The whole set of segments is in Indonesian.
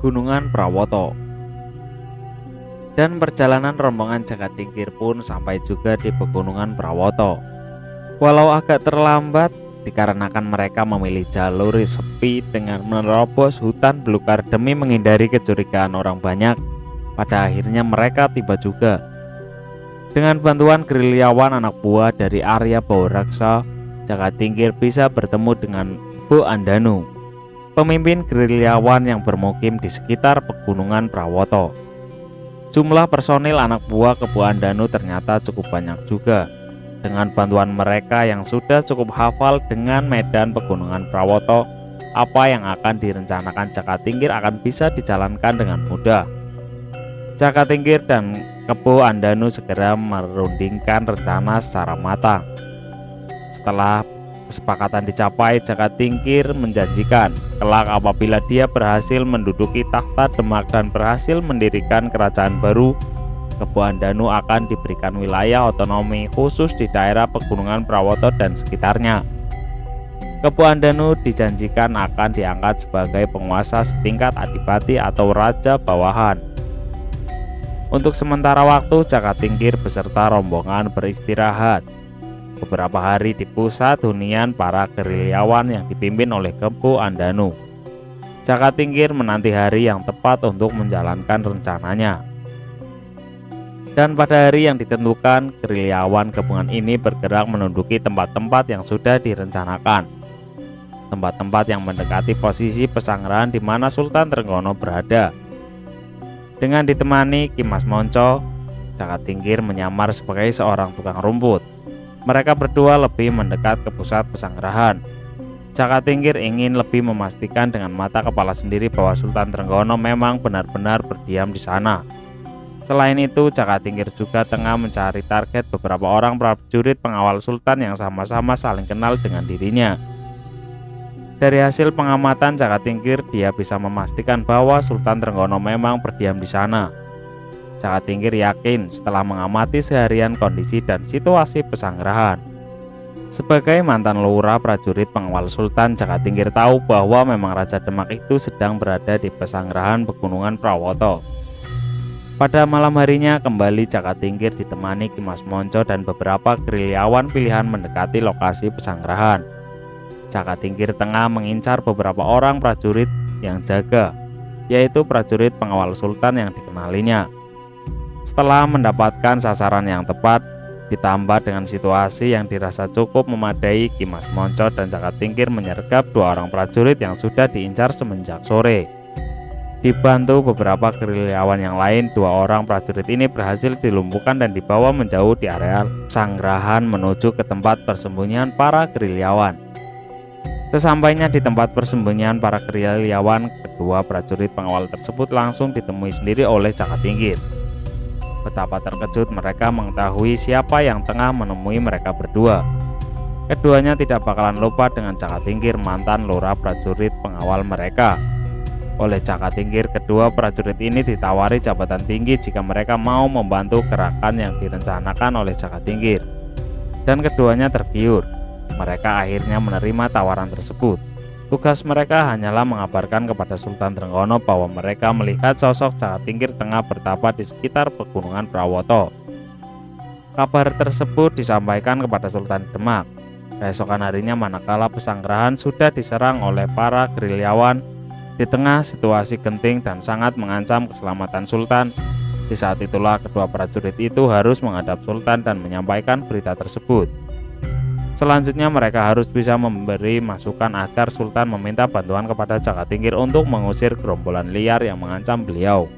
Pegunungan Prawoto. Dan perjalanan rombongan Jakatingkir pun sampai juga di Pegunungan Prawoto. Walau agak terlambat dikarenakan mereka memilih jalur sepi dengan menerobos hutan belukar demi menghindari kecurigaan orang banyak, pada akhirnya mereka tiba juga. Dengan bantuan gerilyawan anak buah dari Arya Bawaraksa, Jakatingkir bisa bertemu dengan Bu Andanu, pemimpin gerilyawan yang bermukim di sekitar Pegunungan Prawoto. Jumlah personil anak buah Kebu Andanu ternyata cukup banyak juga. Dengan bantuan mereka yang sudah cukup hafal dengan medan Pegunungan Prawoto, apa yang akan direncanakan Jakatingkir akan bisa dijalankan dengan mudah. Jakatingkir dan Kebu Andanu segera merundingkan rencana secara matang. Setelah kesepakatan dicapai, Jakatingkir menjanjikan kelak apabila dia berhasil menduduki takhta Demak dan berhasil mendirikan kerajaan baru, Kebu Andanu akan diberikan wilayah otonomi khusus di daerah Pegunungan Prawoto dan sekitarnya. Kebu Andanu dijanjikan akan diangkat sebagai penguasa setingkat adipati atau raja bawahan. Untuk sementara waktu, Jakatingkir beserta rombongan beristirahat beberapa hari di pusat hunian para gerilyawan yang dipimpin oleh Kebu Andanu. Jakatingkir menanti hari yang tepat untuk menjalankan rencananya. Dan pada hari yang ditentukan, gerilyawan gabungan ini bergerak menduduki tempat-tempat yang sudah direncanakan. Tempat-tempat yang mendekati posisi pesanggrahan di mana Sultan Trenggono berada. Dengan ditemani Ki Mas Monco, Jakatingkir menyamar sebagai seorang tukang rumput. Mereka berdua lebih mendekat ke pusat pesanggrahan. Jakatingkir ingin lebih memastikan dengan mata kepala sendiri bahwa Sultan Trenggono memang benar-benar berdiam di sana. Selain itu, Jakatingkir juga tengah mencari target beberapa orang prajurit pengawal Sultan yang sama-sama saling kenal dengan dirinya. Dari hasil pengamatan Jakatingkir, dia bisa memastikan bahwa Sultan Trenggono memang berdiam di sana. Jakatingkir yakin setelah mengamati seharian kondisi dan situasi pesanggrahan. Sebagai mantan lurah prajurit pengawal Sultan, Jakatingkir tahu bahwa memang Raja Demak itu sedang berada di pesanggrahan Pegunungan Prawoto. Pada malam harinya kembali Jakatingkir ditemani Ki Mas Monco dan beberapa gerilyawan pilihan mendekati lokasi pesanggrahan. Jakatingkir tengah mengincar beberapa orang prajurit yang jaga, yaitu prajurit pengawal Sultan yang dikenalinya. Setelah mendapatkan sasaran yang tepat, ditambah dengan situasi yang dirasa cukup memadai, Ki Mas Monco dan Jakatingkir menyergap dua orang prajurit yang sudah diincar semenjak sore. Dibantu beberapa gerilyawan yang lain, dua orang prajurit ini berhasil dilumpuhkan dan dibawa menjauh di area pesanggrahan menuju ke tempat persembunyian para gerilyawan. Sesampainya di tempat persembunyian para gerilyawan, kedua prajurit pengawal tersebut langsung ditemui sendiri oleh Jakatingkir. Betapa terkejut mereka mengetahui siapa yang tengah menemui mereka berdua. Keduanya tidak bakalan lupa dengan Jakatingkir, mantan lurah prajurit pengawal mereka. Oleh Jakatingkir, kedua prajurit ini ditawari jabatan tinggi jika mereka mau membantu gerakan yang direncanakan oleh Jakatingkir. Dan keduanya tergiur. Mereka akhirnya menerima tawaran tersebut. Tugas mereka hanyalah mengabarkan kepada Sultan Trenggono bahwa mereka melihat sosok Jakatingkir tengah bertapa di sekitar Pegunungan Prawoto. Kabar tersebut disampaikan kepada Sultan Demak. Keesokan harinya manakala pesanggrahan sudah diserang oleh para gerilyawan di tengah situasi genting dan sangat mengancam keselamatan Sultan. Di saat itulah kedua prajurit itu harus menghadap Sultan dan menyampaikan berita tersebut. Selanjutnya mereka harus bisa memberi masukan agar Sultan meminta bantuan kepada Jakatingkir untuk mengusir gerombolan liar yang mengancam beliau.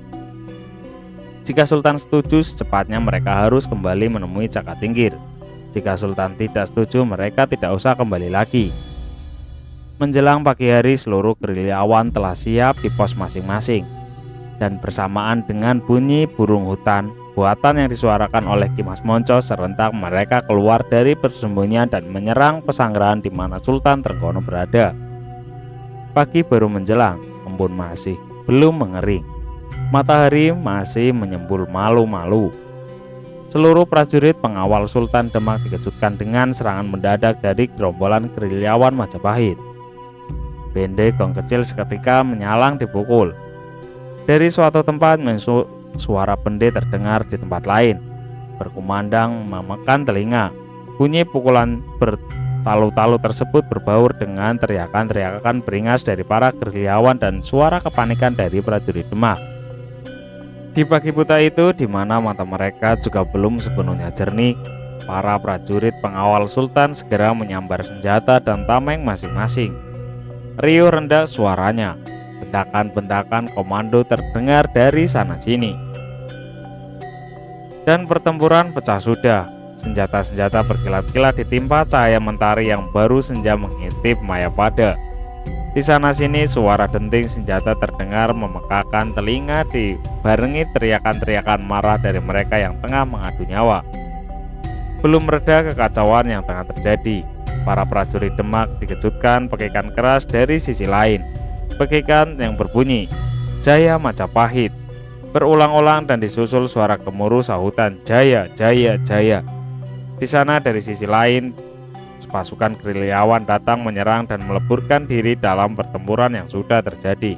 Jika Sultan setuju, secepatnya mereka harus kembali menemui Jakatingkir. Jika Sultan tidak setuju, mereka tidak usah kembali lagi. Menjelang pagi hari, seluruh gerilyawan telah siap di pos masing-masing. Dan bersamaan dengan bunyi burung hutan buatan yang disuarakan oleh Ki Mas Monco, serentak mereka keluar dari persembunyian dan menyerang pesanggrahan di mana Sultan Trenggono berada. Pagi baru menjelang, embun masih belum mengering. Matahari masih menyembul malu-malu. Seluruh prajurit pengawal Sultan Demak dikejutkan dengan serangan mendadak dari gerombolan gerilyawan Majapahit. Bende gong kecil seketika menyalang dipukul. Dari suatu tempat suara bende terdengar di tempat lain, berkumandang memakan telinga. Bunyi pukulan bertalu-talu tersebut berbaur dengan teriakan-teriakan beringas dari para gerilyawan dan suara kepanikan dari prajurit Demak. Di pagi buta itu, di mana mata mereka juga belum sepenuhnya jernih, para prajurit pengawal Sultan segera menyambar senjata dan tameng masing-masing. Riuh rendah suaranya, bentakan-bentakan komando terdengar dari sana-sini. Dan pertempuran pecah sudah. Senjata-senjata berkilat-kilat ditimpa cahaya mentari yang baru senja mengintip Mayapada. Di sana-sini suara denting senjata terdengar memekakan telinga dibarengi teriakan-teriakan marah dari mereka yang tengah mengadu nyawa. Belum reda kekacauan yang tengah terjadi. Para prajurit Demak dikejutkan pekikan keras dari sisi lain. Pekikan yang berbunyi, "Jaya Majapahit." Berulang-ulang dan disusul suara gemuruh sahutan, "Jaya, Jaya, Jaya." Di sana dari sisi lain, pasukan gerilyawan datang menyerang dan meleburkan diri dalam pertempuran yang sudah terjadi.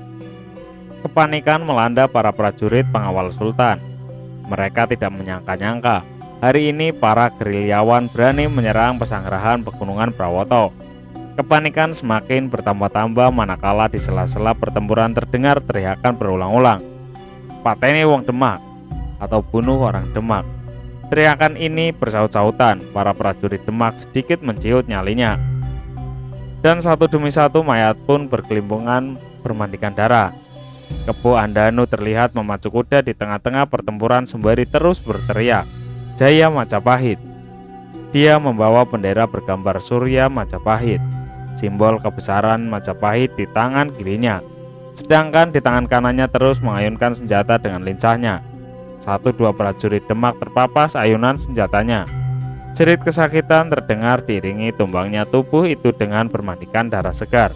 Kepanikan melanda para prajurit pengawal Sultan. Mereka tidak menyangka-nyangka hari ini para gerilyawan berani menyerang pesanggerahan Pegunungan Prawoto. Kepanikan semakin bertambah-tambah manakala di sela-sela pertempuran terdengar teriakan berulang-ulang, "Pateni wong Demak" atau "Bunuh orang Demak." Teriakan ini bersaut-sautan, para prajurit Demak sedikit menciut nyalinya. Dan satu demi satu mayat pun berkelimpungan bermandikan darah. Kebo Andanu terlihat memacu kuda di tengah-tengah pertempuran sembari terus berteriak, "Jaya Majapahit." Dia membawa bendera bergambar Surya Majapahit, simbol kebesaran Majapahit di tangan kirinya. Sedangkan di tangan kanannya terus mengayunkan senjata dengan lincahnya. Satu dua prajurit Demak terpapas ayunan senjatanya. Jerit kesakitan terdengar diiringi tumbangnya tubuh itu dengan bermandikan darah segar.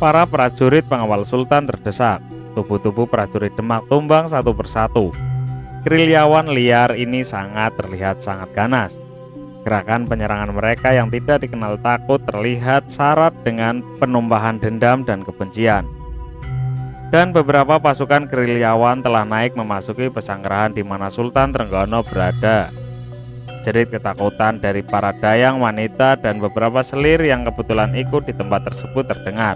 Para prajurit pengawal Sultan terdesak. Tubuh-tubuh prajurit Demak tumbang satu persatu. Gerilyawan liar ini terlihat sangat ganas. Gerakan penyerangan mereka yang tidak dikenal takut terlihat syarat dengan penumpahan dendam dan kebencian. Dan beberapa pasukan gerilyawan telah naik memasuki pesanggerahan di mana Sultan Trenggono berada. Jerit ketakutan dari para dayang wanita dan beberapa selir yang kebetulan ikut di tempat tersebut terdengar.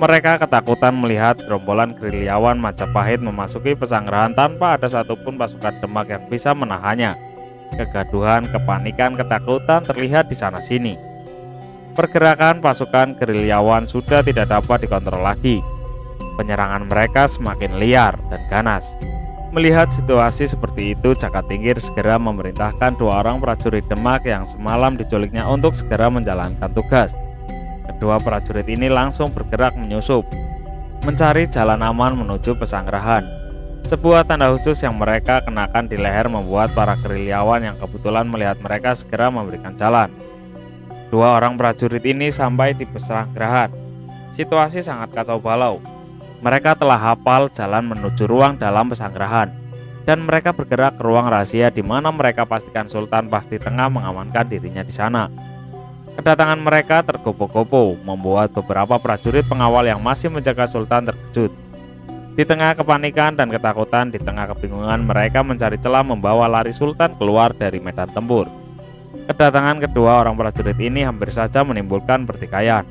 Mereka ketakutan melihat gerombolan gerilyawan Majapahit memasuki pesanggerahan tanpa ada satupun pasukan Demak yang bisa menahannya. Kegaduhan, kepanikan, ketakutan terlihat di sana-sini. Pergerakan pasukan gerilyawan sudah tidak dapat dikontrol lagi. Penyerangan mereka semakin liar dan ganas. Melihat situasi seperti itu, Jaka Tingkir segera memerintahkan dua orang prajurit Demak yang semalam diculiknya untuk segera menjalankan tugas. Kedua prajurit ini langsung bergerak menyusup, mencari jalan aman menuju pesanggerahan. Sebuah tanda khusus yang mereka kenakan di leher membuat para gerilyawan yang kebetulan melihat mereka segera memberikan jalan. Dua orang prajurit ini sampai di pesanggerahan. Situasi sangat kacau balau. Mereka telah hafal jalan menuju ruang dalam pesanggerahan, dan mereka bergerak ke ruang rahasia di mana mereka pastikan Sultan pasti tengah mengamankan dirinya di sana. Kedatangan mereka tergopoh-gopoh, membuat beberapa prajurit pengawal yang masih menjaga Sultan terkejut. Di tengah kepanikan dan ketakutan, di tengah kebingungan, mereka mencari celah membawa lari Sultan keluar dari medan tempur. Kedatangan kedua orang prajurit ini hampir saja menimbulkan pertikaian.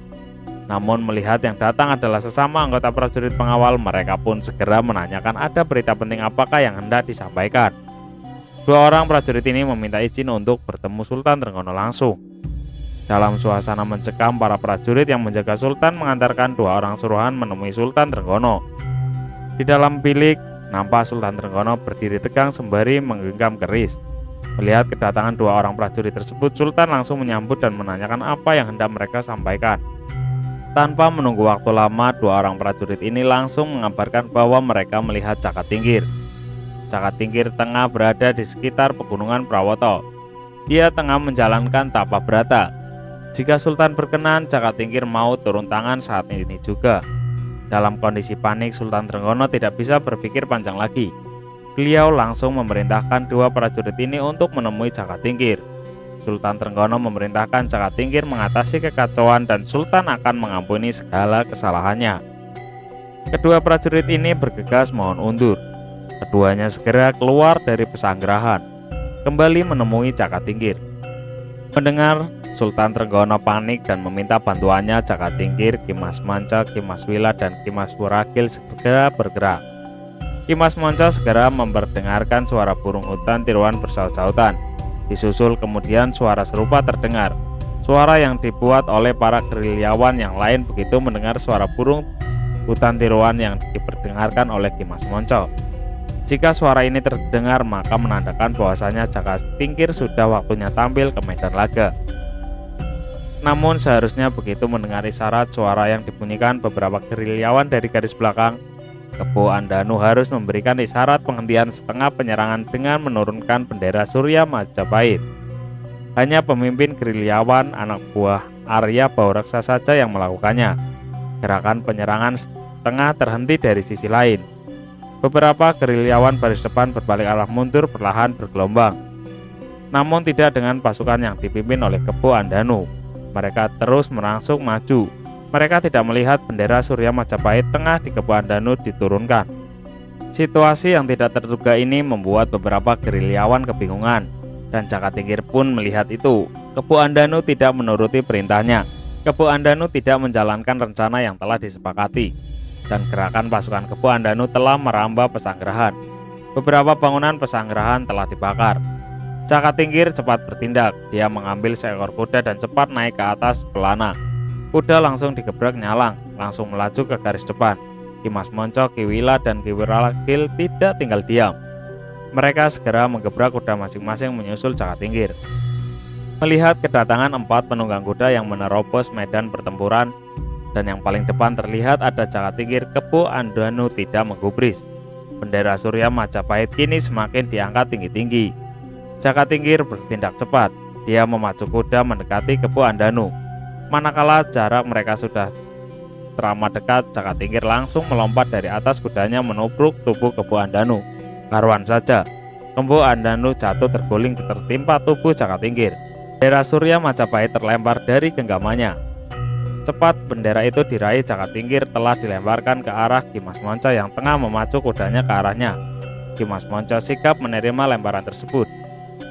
Namun melihat yang datang adalah sesama anggota prajurit pengawal, mereka pun segera menanyakan ada berita penting apakah yang hendak disampaikan. Dua orang prajurit ini meminta izin untuk bertemu Sultan Trenggono langsung. Dalam suasana mencekam, para prajurit yang menjaga Sultan mengantarkan dua orang suruhan menemui Sultan Trenggono. Di dalam bilik, nampak Sultan Trenggono berdiri tegang sembari menggenggam keris. Melihat kedatangan dua orang prajurit tersebut, Sultan langsung menyambut dan menanyakan apa yang hendak mereka sampaikan. Tanpa menunggu waktu lama, dua orang prajurit ini langsung mengabarkan bahwa mereka melihat Jaka Tingkir. Jaka Tingkir tengah berada di sekitar Pegunungan Prawoto. Dia tengah menjalankan tapa brata. Jika Sultan berkenan, Jaka Tingkir mau turun tangan saat ini juga. Dalam kondisi panik, Sultan Trenggono tidak bisa berpikir panjang lagi. Beliau langsung memerintahkan dua prajurit ini untuk menemui Jaka Tingkir. Sultan Trenggono memerintahkan Jaka Tingkir mengatasi kekacauan dan Sultan akan mengampuni segala kesalahannya. Kedua prajurit ini bergegas mohon undur. Keduanya segera keluar dari pesanggerahan, kembali menemui Caka Tingkir. Mendengar Sultan Trenggono panik dan meminta bantuannya, Caka Tingkir, Ki Mas Manca, Ki Mas Wila, dan Ki Mas Wuragil segera bergerak. Ki Mas Manca segera memperdengarkan suara burung hutan tiruan bersaut-sautan. Disusul kemudian suara serupa terdengar, suara yang dibuat oleh para gerilyawan yang lain begitu mendengar suara burung hutan tiruan yang diperdengarkan oleh Ki Mas Manca. Jika suara ini terdengar, maka menandakan bahwasanya Caka Tingkir sudah waktunya tampil ke medan laga. Namun seharusnya begitu mendengar isyarat suara yang dibunyikan beberapa gerilyawan dari garis belakang, Kebo Andanu harus memberikan isyarat penghentian setengah penyerangan dengan menurunkan bendera Surya Majapahit. Hanya pemimpin gerilyawan anak buah Arya Baureksa saja yang melakukannya. Gerakan penyerangan setengah terhenti dari sisi lain. Beberapa gerilyawan baris depan berbalik arah mundur perlahan bergelombang, namun tidak dengan pasukan yang dipimpin oleh Kebo Andanu. Mereka terus merangsuk maju. Mereka tidak melihat bendera Surya Majapahit tengah di Kebo Andanu diturunkan. Situasi yang tidak terduga ini membuat beberapa gerilyawan kebingungan, dan Caka Tingkir pun melihat itu. Kebo Andanu tidak menuruti perintahnya. Kebo Andanu tidak menjalankan rencana yang telah disepakati, dan gerakan pasukan Kebo Andanu telah merambah pesanggerahan. Beberapa bangunan pesanggerahan telah dibakar. Caka Tingkir cepat bertindak. Dia mengambil seekor kuda dan cepat naik ke atas pelana. Kuda langsung digebrak nyalang, langsung melaju ke garis depan. Ki Mas Manca, Ki Wila, dan Ki Wuragil tidak tinggal diam. Mereka segera menggebrak kuda masing-masing menyusul Caka Tingkir. Melihat kedatangan 4 penunggang kuda yang menerobos medan pertempuran, dan yang paling depan terlihat ada Caka Tingkir, Kebo Andanu tidak menggubris. Bendera Surya Majapahit kini semakin diangkat tinggi-tinggi. Caka Tingkir bertindak cepat. Dia memacu kuda mendekati Kebo Andanu. Manakala jarak mereka sudah teramat dekat, Caka Tingkir langsung melompat dari atas kudanya menubruk tubuh Kebo Andanu. Karuan saja, Kebo Andanu jatuh terguling tertimpa tubuh Caka Tingkir. Bendera Surya Majapahit terlempar dari genggamannya. Cepat bendera itu diraih Caka Tingkir telah dilemparkan ke arah Ki Mas Manca yang tengah memacu kudanya ke arahnya. Ki Mas Manca sigap menerima lemparan tersebut.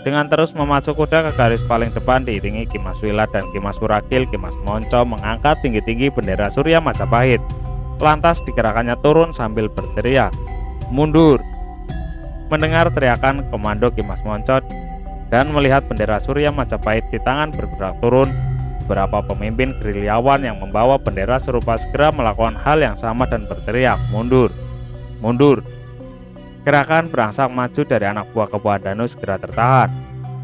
Dengan terus memacu kuda ke garis paling depan diiringi Ki Mas Wila dan Ki Mas Wuragil, Ki Mas Manca mengangkat tinggi-tinggi bendera Surya Majapahit. Lantas digerakkannya turun sambil berteriak, "Mundur!" Mendengar teriakan komando Ki Mas Manca dan melihat bendera Surya Majapahit di tangan bergerak turun, beberapa pemimpin gerilyawan yang membawa bendera serupa segera melakukan hal yang sama dan berteriak, "Mundur! Mundur!" Gerakan berangsek maju dari anak buah Kebo Andanu segera tertahan.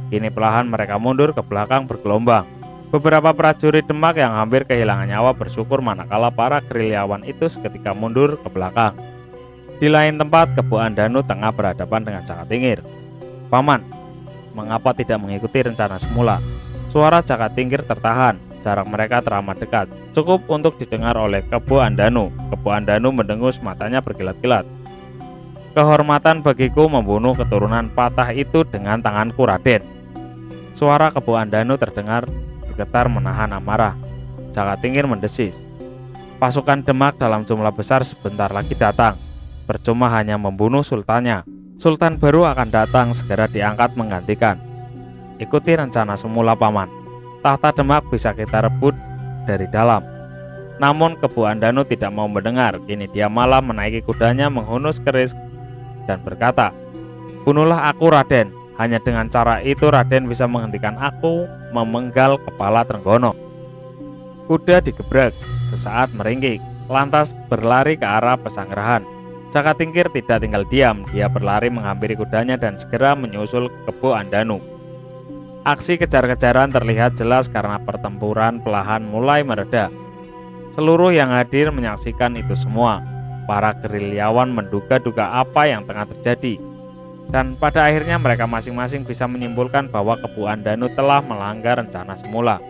Kini perlahan mereka mundur ke belakang bergelombang. Beberapa prajurit Demak yang hampir kehilangan nyawa bersyukur manakala para gerilyawan itu seketika mundur ke belakang. Di lain tempat, Kebo Andanu tengah berhadapan dengan Caka Tingkir. "Paman, mengapa tidak mengikuti rencana semula?" Suara Caka Tingkir tertahan. Jarak mereka teramat dekat, cukup untuk didengar oleh Kebo Andanu. Kebo Andanu mendengus, matanya berkilat-kilat. "Kehormatan bagiku membunuh keturunan patah itu dengan tanganku, Raden." Suara Kebo Andanu terdengar bergetar menahan amarah. Caka Tingkir mendesis, "Pasukan Demak dalam jumlah besar sebentar lagi datang. Percuma hanya membunuh sultannya. Sultan baru akan datang, segera diangkat menggantikan. Ikuti rencana semula, Paman. Tahta Demak bisa kita rebut dari dalam." Namun Kebo Andanu tidak mau mendengar. Kini dia malah menaiki kudanya menghunus keris dan berkata, "Bunuhlah aku, Raden. Hanya dengan cara itu Raden bisa menghentikan aku memenggal kepala Trenggono." Kuda digebrak, sesaat meringkik, lantas berlari ke arah pesanggerahan. Caka Tingkir tidak tinggal diam. Dia berlari menghampiri kudanya dan segera menyusul Kebo Andanu. Aksi kejar-kejaran terlihat jelas karena pertempuran perlahan mulai mereda. Seluruh yang hadir menyaksikan itu semua. Para gerilyawan menduga-duga apa yang tengah terjadi, dan pada akhirnya mereka masing-masing bisa menyimpulkan bahwa Kebo Andanu telah melanggar rencana semula.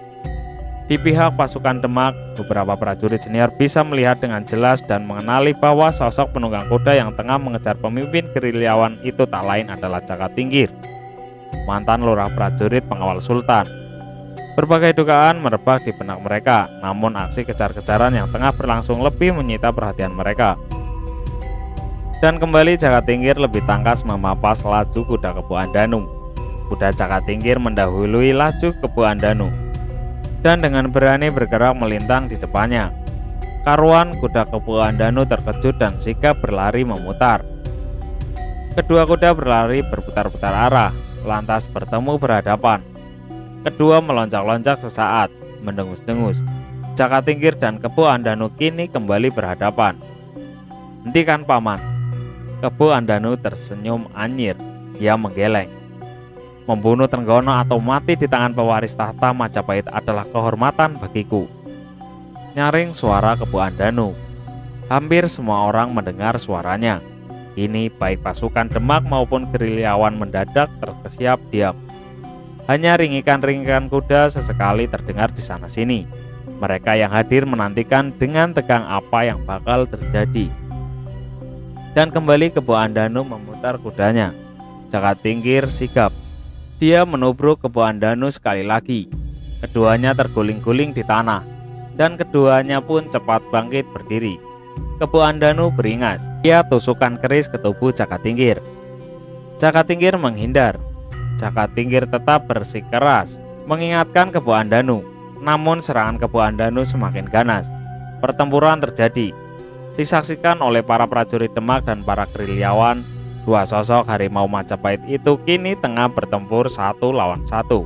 Di pihak pasukan Demak, beberapa prajurit senior bisa melihat dengan jelas dan mengenali bahwa sosok penunggang kuda yang tengah mengejar pemimpin gerilyawan itu tak lain adalah Caka Tingkir, mantan lurah prajurit pengawal Sultan. Berbagai dugaan merebak di benak mereka, namun aksi kejar-kejaran yang tengah berlangsung lebih menyita perhatian mereka. Dan kembali Jakatingkir lebih tangkas memapas laju kuda Kepu Andanu. Kuda Jakatingkir mendahului laju Kepu Andanu dan dengan berani bergerak melintang di depannya. Karuan kuda Kepu Andanu terkejut dan sigap berlari memutar. Kedua kuda berlari berputar-putar arah, lantas bertemu berhadapan. Kedua melonjak-lonjak sesaat, mendengus-dengus. Jakatingkir dan Kepu Andanu kini kembali berhadapan. "Hentikan paman." Kepu Andanu tersenyum anyir. Dia menggeleng. "Membunuh Trenggono atau mati di tangan pewaris tahta Majapahit adalah kehormatan bagiku," nyaring suara Kepu Andanu. Hampir semua orang mendengar suaranya. Kini baik pasukan Demak maupun gerilyawan mendadak terkesiap diam. Hanya ringikan-ringikan kuda sesekali terdengar di sana-sini. Mereka yang hadir menantikan dengan tegang apa yang bakal terjadi. Dan kembali Kepu Andanu memutar kudanya. Jakatingkir sigap. Dia menubruk Kepu Andanu sekali lagi. Keduanya terguling-guling di tanah, dan keduanya pun cepat bangkit berdiri. Kepu Andanu beringas. Dia tusukkan keris ke tubuh Jakatingkir. Jakatingkir menghindar. Jakatingkir tetap bersikeras mengingatkan Kepu Andanu. Namun serangan Kepu Andanu semakin ganas. Pertempuran terjadi. Disaksikan oleh para prajurit Demak dan para gerilyawan. Dua sosok harimau Majapahit itu kini tengah bertempur satu lawan satu.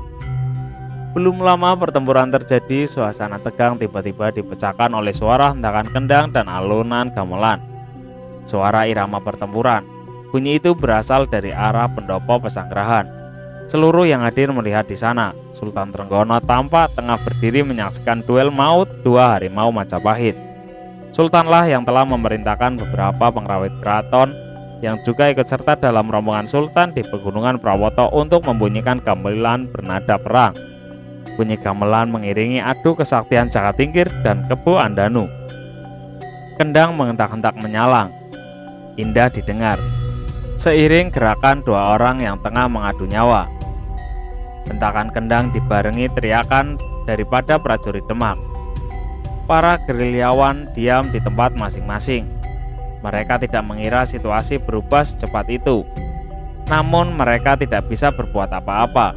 Belum lama pertempuran terjadi, suasana tegang tiba-tiba dipecahkan oleh suara hentakan kendang dan alunan gamelan. Suara irama pertempuran. Bunyi itu berasal dari arah pendopo Pesanggerahan. Seluruh yang hadir melihat di sana. Sultan Trenggono tampak tengah berdiri menyaksikan duel maut dua harimau Majapahit. Sultanlah yang telah memerintahkan beberapa pengrawit keraton yang juga ikut serta dalam rombongan Sultan di Pegunungan Prawoto untuk membunyikan gamelan bernada perang. Bunyi gamelan mengiringi adu kesaktian Jakatingkir dan Kepu Andanu. Kendang menghentak-hentak menyalang, indah didengar, seiring gerakan dua orang yang tengah mengadu nyawa. Hentakan kendang dibarengi teriakan daripada prajurit Demak. Para gerilyawan diam di tempat masing-masing. Mereka tidak mengira situasi berubah secepat itu. Namun mereka tidak bisa berbuat apa-apa.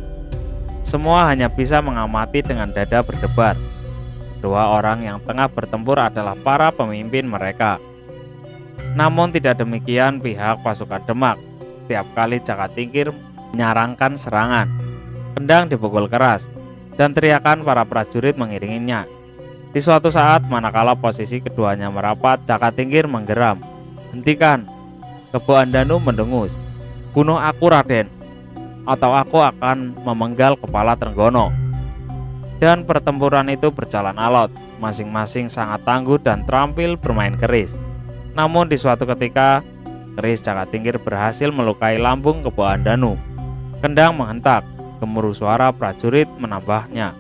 Semua hanya bisa mengamati dengan dada berdebar. Dua orang yang tengah bertempur adalah para pemimpin mereka. Namun tidak demikian pihak pasukan Demak. Setiap kali Jakatingkir menyarankan serangan, kendang dipukul keras, dan teriakan para prajurit mengiringinya. Di suatu saat, manakala posisi keduanya merapat, Jakatingkir menggeram. "Hentikan!" Kepu Andanu mendengus. "Bunuh aku, Raden, atau aku akan memenggal kepala Trenggono." Dan pertempuran itu berjalan alot. Masing-masing sangat tangguh dan terampil bermain keris. Namun di suatu ketika, keris Jakatingkir berhasil melukai lambung Kepu Andanu. Kendang menghentak, gemuruh suara prajurit menambahnya.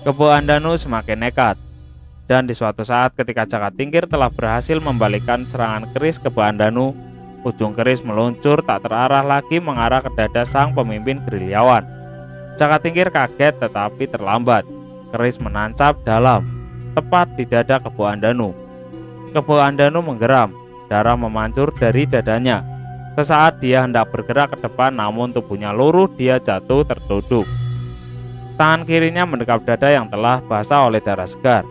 Kepu Andanu semakin nekat. Dan di suatu saat ketika Jakatingkir telah berhasil membalikkan serangan keris Kepu Andanu, ujung keris meluncur tak terarah lagi mengarah ke dada sang pemimpin gerilyawan. Jakatingkir kaget tetapi terlambat. Keris menancap dalam, tepat di dada Kepu Andanu. Kepu Andanu menggeram, darah memancur dari dadanya. Sesaat dia hendak bergerak ke depan, namun tubuhnya luruh, dia jatuh terduduk. Tangan kirinya mendekap dada yang telah basah oleh darah segar.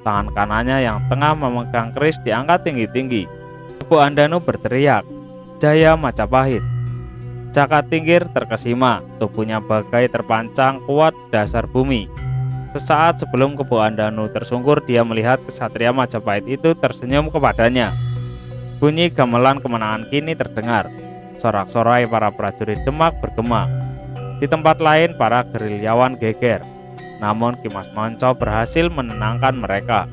Tangan kanannya yang tengah memegang keris diangkat tinggi-tinggi. Kepu Andanu berteriak, "Jaya Majapahit!" Jakatingkir terkesima, tubuhnya bagai terpancang kuat dasar bumi. Sesaat sebelum Kepu Andanu tersungkur, dia melihat kesatria Majapahit itu tersenyum kepadanya. Bunyi gamelan kemenangan kini terdengar. Sorak-sorai para prajurit Demak bergema. Di tempat lain para gerilyawan geger. Namun Ki Mas Monco berhasil menenangkan mereka.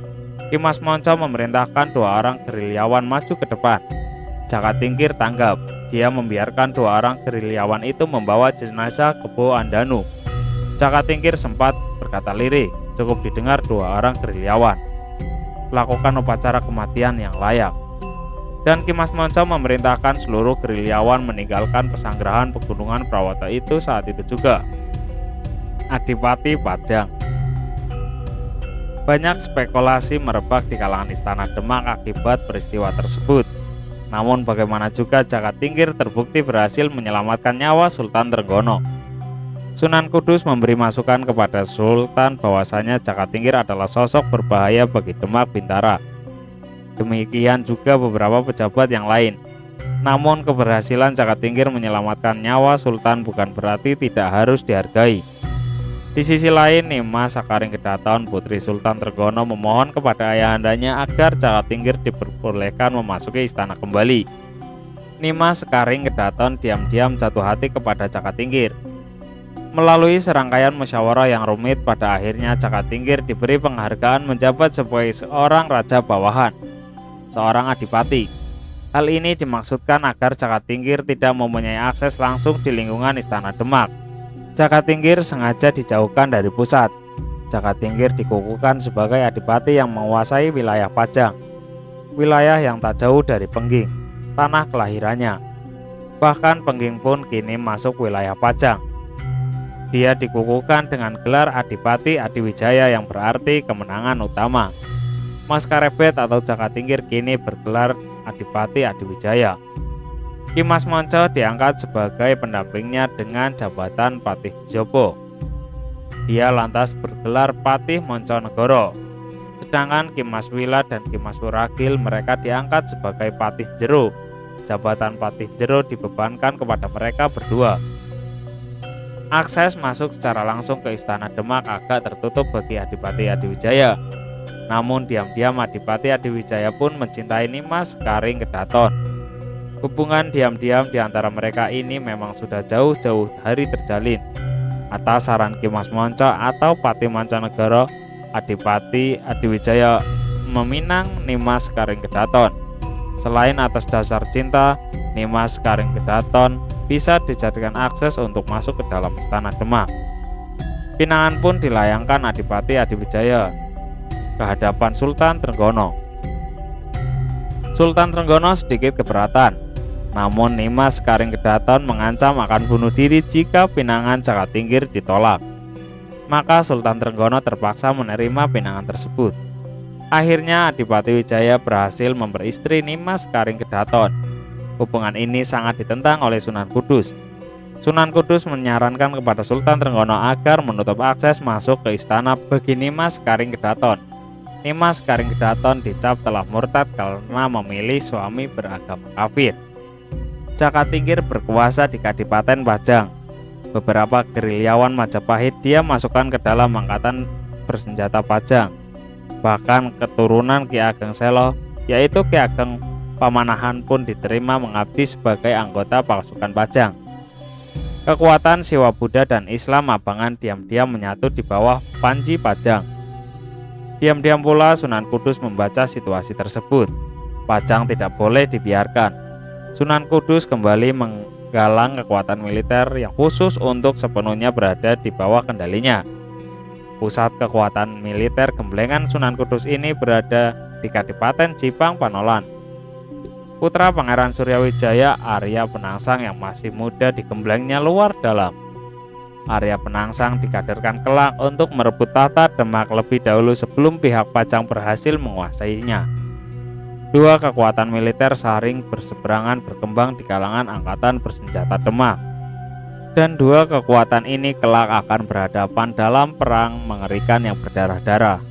Ki Mas Monco memerintahkan dua orang gerilyawan maju ke depan. Jakatingkir tanggap. Dia membiarkan dua orang gerilyawan itu membawa jenazah Kepu Andanu. Jakatingkir sempat berkata lirih, cukup didengar dua orang gerilyawan. Lakukan upacara kematian yang layak. Dan Ki Mas Monco memerintahkan seluruh gerilyawan meninggalkan Pesanggerahan Pegunungan Prawoto itu saat itu juga. Adipati Pajang. Banyak spekulasi merebak di kalangan istana Demak akibat peristiwa tersebut. Namun bagaimana juga Jakatingkir terbukti berhasil menyelamatkan nyawa Sultan Trenggono. Sunan Kudus memberi masukan kepada Sultan bahwasanya Jakatingkir adalah sosok berbahaya bagi Demak Bintara. Demikian juga beberapa pejabat yang lain. Namun keberhasilan Jakatingkir menyelamatkan nyawa Sultan bukan berarti tidak harus dihargai. Di sisi lain, Nimas Sakaringkedaton putri Sultan Trenggono memohon kepada ayahandanya agar Jakatingkir diperbolehkan memasuki istana kembali. Nimas Sakaringkedaton diam-diam jatuh hati kepada Jakatingkir. Melalui serangkaian musyawarah yang rumit, pada akhirnya Jakatingkir diberi penghargaan menjabat sebagai seorang raja bawahan, seorang adipati. Hal ini dimaksudkan agar Jakatingkir tidak mempunyai akses langsung di lingkungan istana Demak. Jakatingkir sengaja dijauhkan dari pusat. Jakatingkir dikukuhkan sebagai adipati yang menguasai wilayah Pajang, wilayah yang tak jauh dari Pengging, tanah kelahirannya. Bahkan Pengging pun kini masuk wilayah Pajang. Dia dikukuhkan dengan gelar Adipati Adiwijaya yang berarti kemenangan utama. Maskarebet atau Jakatingkir kini bergelar Adipati Adiwijaya. Ki Mas Monco diangkat sebagai pendampingnya dengan jabatan Patih Jopo. Dia lantas bergelar Patih Monconegoro. Sedangkan Ki Mas Wila dan Ki Mas Wuragil mereka diangkat sebagai Patih Jero. Jabatan Patih Jero dibebankan kepada mereka berdua. Akses masuk secara langsung ke istana Demak agak tertutup bagi Adipati Adiwijaya. Namun diam-diam Adipati Adiwijaya pun mencintai Nimas Sakaringkedaton. Hubungan diam-diam di antara mereka ini memang sudah jauh-jauh hari terjalin. Atas saran Ki Mas Monco atau Patih Monconegoro, Adipati Adiwijaya meminang Nimas Sakaringkedaton. Selain atas dasar cinta, Nimas Sakaringkedaton bisa dijadikan akses untuk masuk ke dalam istana Demak. Pinangan pun dilayangkan Adipati Adiwijaya ke hadapan Sultan Trenggono. Sultan Trenggono sedikit keberatan, namun Nimas Sakaringkedaton mengancam akan bunuh diri jika pinangan Jakatingkir ditolak. Maka Sultan Trenggono terpaksa menerima pinangan tersebut. Akhirnya Adipati Wijaya berhasil memperistri Nimas Sakaringkedaton. Hubungan ini sangat ditentang oleh Sunan Kudus. Sunan Kudus menyarankan kepada Sultan Trenggono agar menutup akses masuk ke istana bagi Nimas Sakaringkedaton. Nimas Sakaringkedaton dicap telah murtad karena memilih suami beragama kafir. Jakatingkir berkuasa di Kadipaten Pajang. Beberapa gerilyawan Majapahit dia masukkan ke dalam angkatan bersenjata Pajang. Bahkan keturunan Ki Ageng Selo, yaitu Ki Ageng Pamanahan pun diterima mengabdi sebagai anggota pasukan Pajang. Kekuatan Siwa Buddha dan Islam Abangan diam-diam menyatu di bawah Panji Pajang. Diam-diam pula Sunan Kudus membaca situasi tersebut. Pajang tidak boleh dibiarkan. Sunan Kudus kembali menggalang kekuatan militer yang khusus untuk sepenuhnya berada di bawah kendalinya. Pusat kekuatan militer gemblengan Sunan Kudus ini berada di Kadipaten Jipang Panolan. Putra Pangeran Suryawijaya, Arya Penangsang yang masih muda digemblengnya luar dalam. Arya Penangsang dikaderkan kelak untuk merebut tahta Demak lebih dahulu sebelum pihak Pajang berhasil menguasainya. Dua kekuatan militer saling berseberangan berkembang di kalangan angkatan bersenjata Demak. Dan dua kekuatan ini kelak akan berhadapan dalam perang mengerikan yang berdarah-darah.